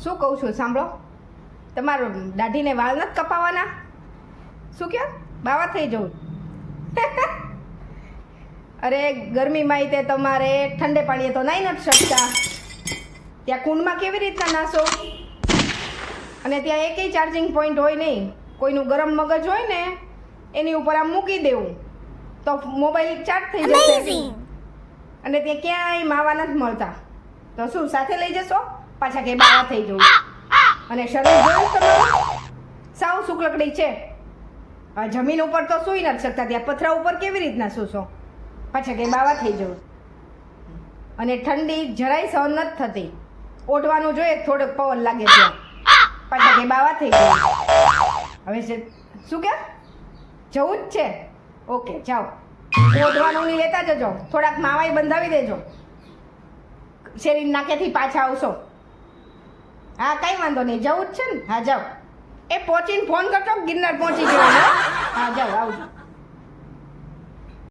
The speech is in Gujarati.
શું કહું છું સાંભળો, તમારું દાઢીને વાળ નથી કપાવાના? શું કહો? બાવા થઈ જવું? અરે ગરમીમાં તે તમારે ઠંડે પાણીએ તો નાહી નથી શકતા. ત્યાં કુંડમાં કેવી રીતના નાશો? અને ત્યાં એકેય ચાર્જિંગ પોઈન્ટ હોય નહીં. કોઈનું ગરમ મગજ હોય ને એની ઉપર આમ મૂકી દેવું તો મોબાઈલ ચાર્જ થઈ જશે. અને ત્યાં ક્યાંય માવા નથી મળતા. તો શું સાથે લઈ જશો? પાછા કે બાવા થઈ જવું? અને શરીર જોયું તમારું સાવ શુક્લકડી છે. જમીન ઉપર તો સૂઈ નથી શકતા, ત્યાં પથરા ઉપર કેવી રીતના સૂશો? પાછા કે બાવા થઈ જવું? અને ઠંડી જરાય સહન નથી થતી, ઓઢવાનું જોઈએ થોડોક પવન લાગે ત્યાં, પાછા કે બાવા થઈ જવું? હવે શું કે જવું જ છે? ઓકે જાઓ, ઓઢવાનું નહીં લેતા જજો, થોડાક માવાય બંધાવી દેજો, શેરી નાકેથી પાછા આવશો. હા કંઈ વાંધો નહીં, જવું જ છે ને? હા જાઓ. એ પહોંચીને ફોન કરજો, ગિરનાર પહોંચી ગયો.